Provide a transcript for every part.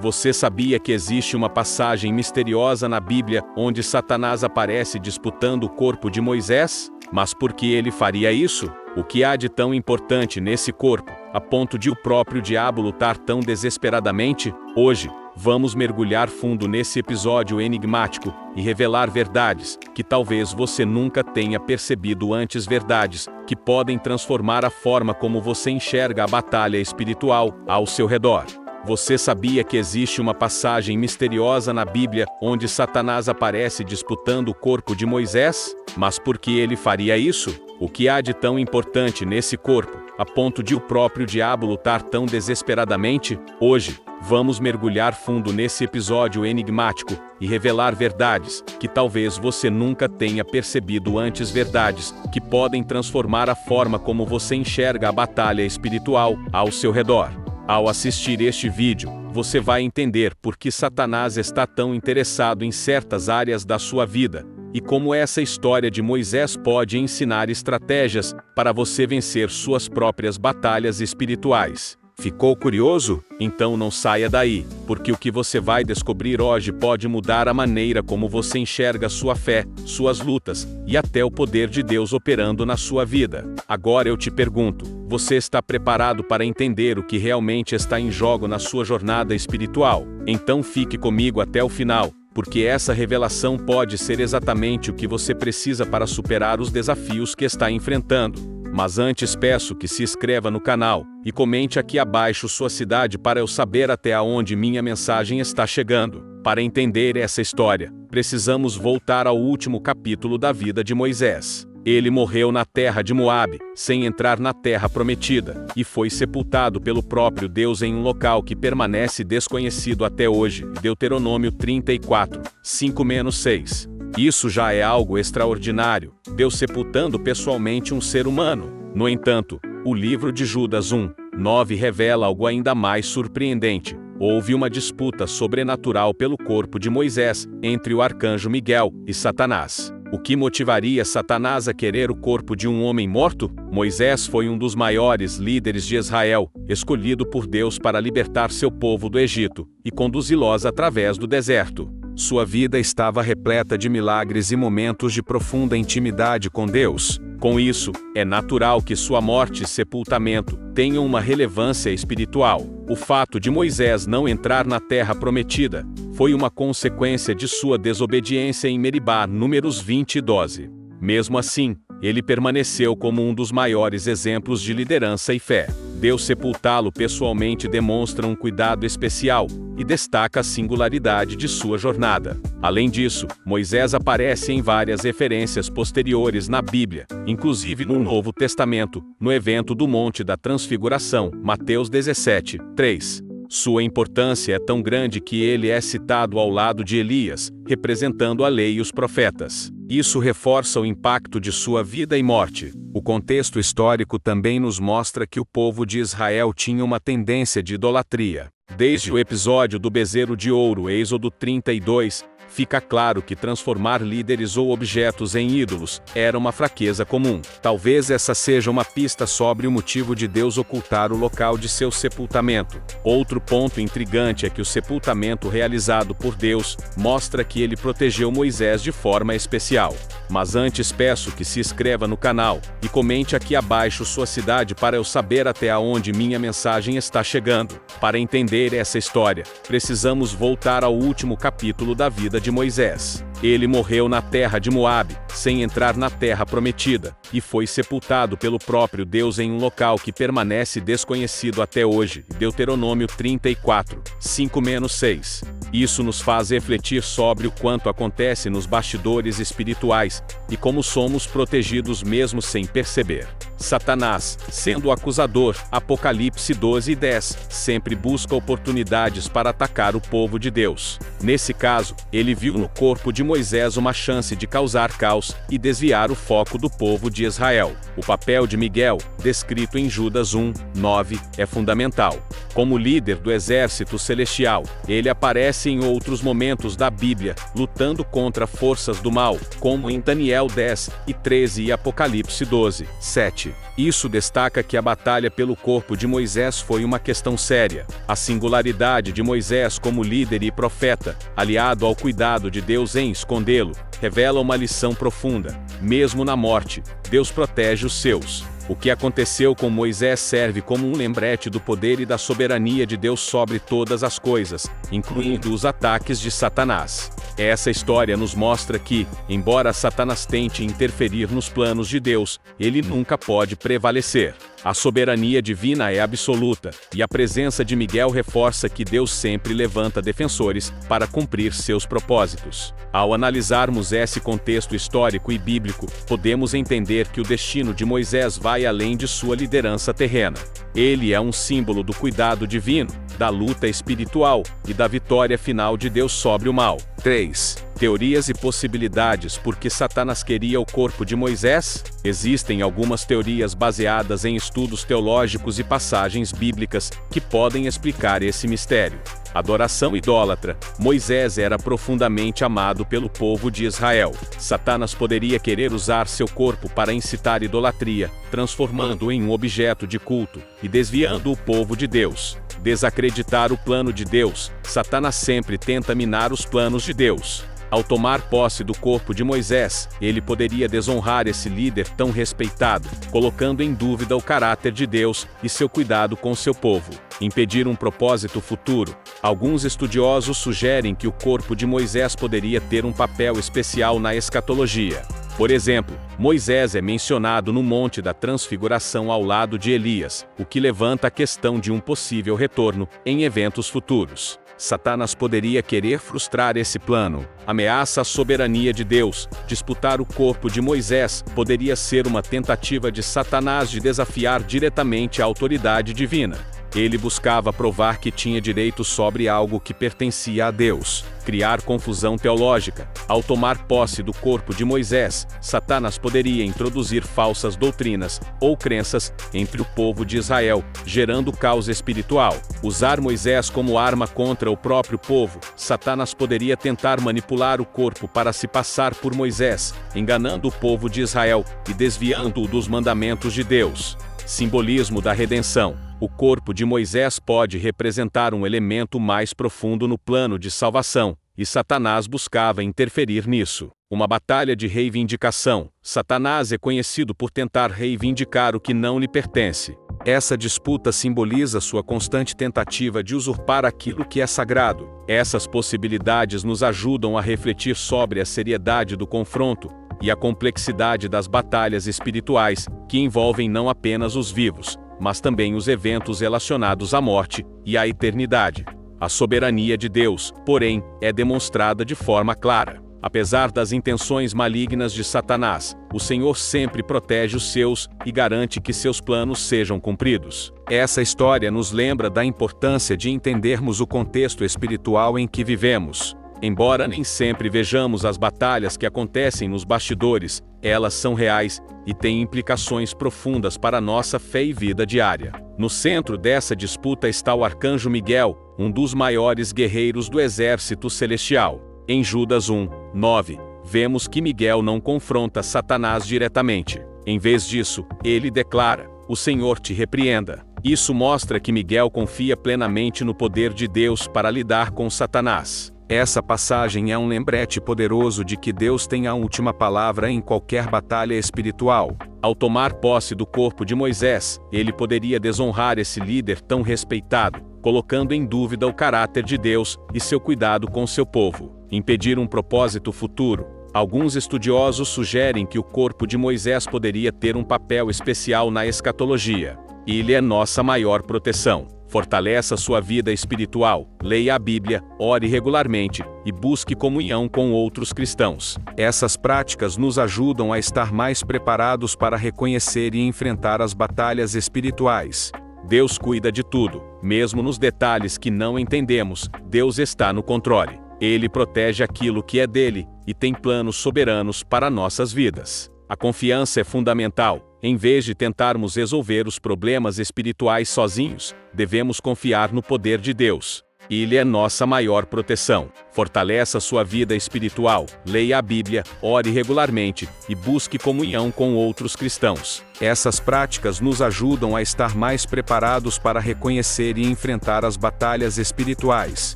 Você sabia que existe uma passagem misteriosa na Bíblia onde Satanás aparece disputando o corpo de Moisés? Mas por que ele faria isso? O que há de tão importante nesse corpo, a ponto de o próprio diabo lutar tão desesperadamente? Hoje, vamos mergulhar fundo nesse episódio enigmático e revelar verdades que talvez você nunca tenha percebido antes, verdades que podem transformar a forma como você enxerga a batalha espiritual ao seu redor. Você sabia que existe uma passagem misteriosa na Bíblia onde Satanás aparece disputando o corpo de Moisés? Mas por que ele faria isso? O que há de tão importante nesse corpo, a ponto de o próprio diabo lutar tão desesperadamente? Hoje, vamos mergulhar fundo nesse episódio enigmático e revelar verdades que talvez você nunca tenha percebido antes, verdades que podem transformar a forma como você enxerga a batalha espiritual ao seu redor. Ao assistir este vídeo, você vai entender por que Satanás está tão interessado em certas áreas da sua vida, e como essa história de Moisés pode ensinar estratégias para você vencer suas próprias batalhas espirituais. Ficou curioso? Então não saia daí, porque o que você vai descobrir hoje pode mudar a maneira como você enxerga sua fé, suas lutas, e até o poder de Deus operando na sua vida. Agora eu te pergunto, você está preparado para entender o que realmente está em jogo na sua jornada espiritual? Então fique comigo até o final, porque essa revelação pode ser exatamente o que você precisa para superar os desafios que está enfrentando. Mas antes peço que se inscreva no canal e comente aqui abaixo sua cidade para eu saber até onde minha mensagem está chegando. Para entender essa história, precisamos voltar ao último capítulo da vida de Moisés. Ele morreu na terra de Moabe, sem entrar na terra prometida, e foi sepultado pelo próprio Deus em um local que permanece desconhecido até hoje. Deuteronômio 34, 5-6. Isso já é algo extraordinário, Deus sepultando pessoalmente um ser humano. No entanto, o livro de Judas 1:9 revela algo ainda mais surpreendente. Houve uma disputa sobrenatural pelo corpo de Moisés, entre o arcanjo Miguel e Satanás. O que motivaria Satanás a querer o corpo de um homem morto? Moisés foi um dos maiores líderes de Israel, escolhido por Deus para libertar seu povo do Egito e conduzi-los através do deserto. Sua vida estava repleta de milagres e momentos de profunda intimidade com Deus. Com isso, é natural que sua morte e sepultamento tenham uma relevância espiritual. O fato de Moisés não entrar na terra prometida foi uma consequência de sua desobediência em Meribá, Números 20:12. Mesmo assim, ele permaneceu como um dos maiores exemplos de liderança e fé. Deus sepultá-lo pessoalmente demonstra um cuidado especial e destaca a singularidade de sua jornada. Além disso, Moisés aparece em várias referências posteriores na Bíblia, inclusive no Novo Testamento, no evento do Monte da Transfiguração, Mateus 17:3. Sua importância é tão grande que ele é citado ao lado de Elias, representando a lei e os profetas. Isso reforça o impacto de sua vida e morte. O contexto histórico também nos mostra que o povo de Israel tinha uma tendência de idolatria. Desde o episódio do bezerro de ouro, Êxodo 32, fica claro que transformar líderes ou objetos em ídolos era uma fraqueza comum. Talvez essa seja uma pista sobre o motivo de Deus ocultar o local de seu sepultamento. Outro ponto intrigante é que o sepultamento realizado por Deus mostra que ele protegeu Moisés de forma especial. Mas antes peço que se inscreva no canal e comente aqui abaixo sua cidade para eu saber até onde minha mensagem está chegando. Para entender essa história, precisamos voltar ao último capítulo da vida de Moisés. Ele morreu na terra de Moabe, sem entrar na terra prometida, e foi sepultado pelo próprio Deus em um local que permanece desconhecido até hoje. Deuteronômio 34, 5-6. Isso nos faz refletir sobre o quanto acontece nos bastidores espirituais e como somos protegidos mesmo sem perceber. Satanás, sendo o acusador, Apocalipse 12:10, sempre busca oportunidades para atacar o povo de Deus. Nesse caso, ele viu no corpo de Moisés uma chance de causar caos e desviar o foco do povo de Israel. O papel de Miguel, descrito em Judas 1:9, é fundamental. Como líder do exército celestial, ele aparece em outros momentos da Bíblia, lutando contra forças do mal, como em Daniel 10:13 e Apocalipse 12:7. 7. Isso destaca que a batalha pelo corpo de Moisés foi uma questão séria. A singularidade de Moisés como líder e profeta, aliado ao cuidado de Deus em escondê-lo, revela uma lição profunda. Mesmo na morte, Deus protege os seus. O que aconteceu com Moisés serve como um lembrete do poder e da soberania de Deus sobre todas as coisas, incluindo os ataques de Satanás. Essa história nos mostra que, embora Satanás tente interferir nos planos de Deus, ele nunca pode prevalecer. A soberania divina é absoluta, e a presença de Miguel reforça que Deus sempre levanta defensores para cumprir seus propósitos. Ao analisarmos esse contexto histórico e bíblico, podemos entender que o destino de Moisés vai além de sua liderança terrena. Ele é um símbolo do cuidado divino, da luta espiritual e da vitória final de Deus sobre o mal. 3. Teorias e possibilidades por que Satanás queria o corpo de Moisés? Existem algumas teorias baseadas em estudos teológicos e passagens bíblicas que podem explicar esse mistério. Adoração idólatra. Moisés era profundamente amado pelo povo de Israel. Satanás poderia querer usar seu corpo para incitar idolatria, transformando-o em um objeto de culto e desviando o povo de Deus. Desacreditar o plano de Deus. Satanás sempre tenta minar os planos de Deus. Ao tomar posse do corpo de Moisés, ele poderia desonrar esse líder tão respeitado, colocando em dúvida o caráter de Deus e seu cuidado com seu povo. Impedir um propósito futuro. Alguns estudiosos sugerem que o corpo de Moisés poderia ter um papel especial na escatologia. Por exemplo, Moisés é mencionado no Monte da Transfiguração ao lado de Elias, o que levanta a questão de um possível retorno em eventos futuros. Satanás poderia querer frustrar esse plano. Ameaça à soberania de Deus. Disputar o corpo de Moisés poderia ser uma tentativa de Satanás de desafiar diretamente a autoridade divina. Ele buscava provar que tinha direito sobre algo que pertencia a Deus. Criar confusão teológica. Ao tomar posse do corpo de Moisés, Satanás poderia introduzir falsas doutrinas ou crenças entre o povo de Israel, gerando caos espiritual. Usar Moisés como arma contra o próprio povo. Satanás poderia tentar manipular o corpo para se passar por Moisés, enganando o povo de Israel e desviando-o dos mandamentos de Deus. Simbolismo da redenção. O corpo de Moisés pode representar um elemento mais profundo no plano de salvação, e Satanás buscava interferir nisso. Uma batalha de reivindicação. Satanás é conhecido por tentar reivindicar o que não lhe pertence. Essa disputa simboliza sua constante tentativa de usurpar aquilo que é sagrado. Essas possibilidades nos ajudam a refletir sobre a seriedade do confronto e a complexidade das batalhas espirituais, que envolvem não apenas os vivos, mas também os eventos relacionados à morte e à eternidade. A soberania de Deus, porém, é demonstrada de forma clara. Apesar das intenções malignas de Satanás, o Senhor sempre protege os seus e garante que seus planos sejam cumpridos. Essa história nos lembra da importância de entendermos o contexto espiritual em que vivemos. Embora nem sempre vejamos as batalhas que acontecem nos bastidores, elas são reais e têm implicações profundas para nossa fé e vida diária. No centro dessa disputa está o arcanjo Miguel, um dos maiores guerreiros do exército celestial. Em Judas 1:9, vemos que Miguel não confronta Satanás diretamente. Em vez disso, ele declara: "O Senhor te repreenda." Isso mostra que Miguel confia plenamente no poder de Deus para lidar com Satanás. Essa passagem é um lembrete poderoso de que Deus tem a última palavra em qualquer batalha espiritual. Ao tomar posse do corpo de Moisés, ele poderia desonrar esse líder tão respeitado, colocando em dúvida o caráter de Deus e seu cuidado com seu povo. Impedir um propósito futuro. Alguns estudiosos sugerem que o corpo de Moisés poderia ter um papel especial na escatologia. Ele é nossa maior proteção. Fortaleça sua vida espiritual, leia a Bíblia, ore regularmente e busque comunhão com outros cristãos. Essas práticas nos ajudam a estar mais preparados para reconhecer e enfrentar as batalhas espirituais. Deus cuida de tudo, mesmo nos detalhes que não entendemos. Deus está no controle. Ele protege aquilo que é dele e tem planos soberanos para nossas vidas. A confiança é fundamental. Em vez de tentarmos resolver os problemas espirituais sozinhos, devemos confiar no poder de Deus. Ele é nossa maior proteção. Fortaleça sua vida espiritual, leia a Bíblia, ore regularmente e busque comunhão com outros cristãos. Essas práticas nos ajudam a estar mais preparados para reconhecer e enfrentar as batalhas espirituais.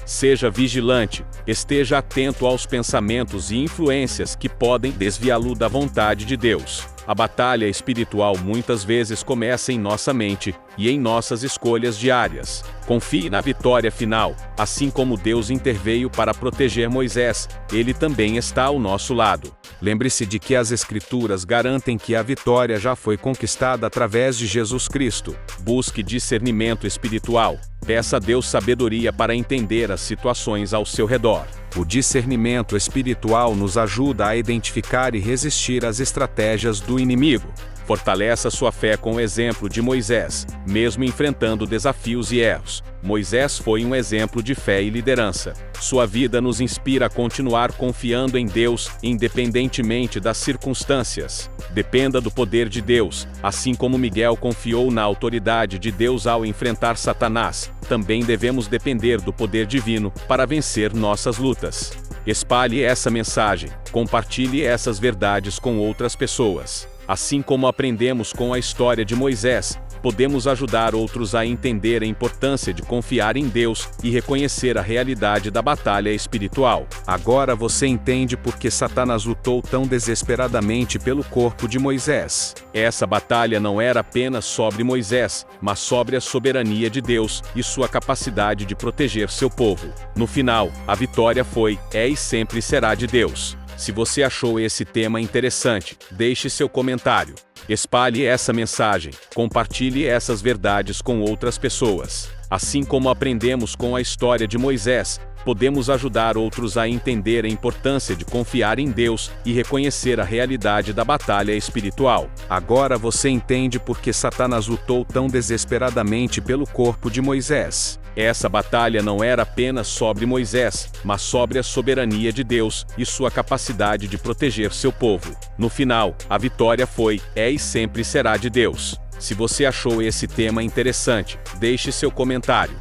Seja vigilante, esteja atento aos pensamentos e influências que podem desviá-lo da vontade de Deus. A batalha espiritual muitas vezes começa em nossa mente e em nossas escolhas diárias. Confie na vitória final. Assim como Deus interveio para proteger Moisés, Ele também está ao nosso lado. Lembre-se de que as Escrituras garantem que a vitória já foi conquistada através de Jesus Cristo. Busque discernimento espiritual. Peça a Deus sabedoria para entender as situações ao seu redor. O discernimento espiritual nos ajuda a identificar e resistir às estratégias do inimigo. Fortaleça sua fé com o exemplo de Moisés, mesmo enfrentando desafios e erros. Moisés foi um exemplo de fé e liderança. Sua vida nos inspira a continuar confiando em Deus, independentemente das circunstâncias. Dependa do poder de Deus, assim como Miguel confiou na autoridade de Deus ao enfrentar Satanás. Também devemos depender do poder divino para vencer nossas lutas. Espalhe essa mensagem, compartilhe essas verdades com outras pessoas. Assim como aprendemos com a história de Moisés, podemos ajudar outros a entender a importância de confiar em Deus e reconhecer a realidade da batalha espiritual. Agora você entende por que Satanás lutou tão desesperadamente pelo corpo de Moisés. Essa batalha não era apenas sobre Moisés, mas sobre a soberania de Deus e sua capacidade de proteger seu povo. No final, a vitória foi, é e sempre será de Deus. Se você achou esse tema interessante, deixe seu comentário. Espalhe essa mensagem, compartilhe essas verdades com outras pessoas. Assim como aprendemos com a história de Moisés, podemos ajudar outros a entender a importância de confiar em Deus e reconhecer a realidade da batalha espiritual. Agora você entende por que Satanás lutou tão desesperadamente pelo corpo de Moisés. Essa batalha não era apenas sobre Moisés, mas sobre a soberania de Deus e sua capacidade de proteger seu povo. No final, a vitória foi, é e sempre será de Deus. Se você achou esse tema interessante, deixe seu comentário.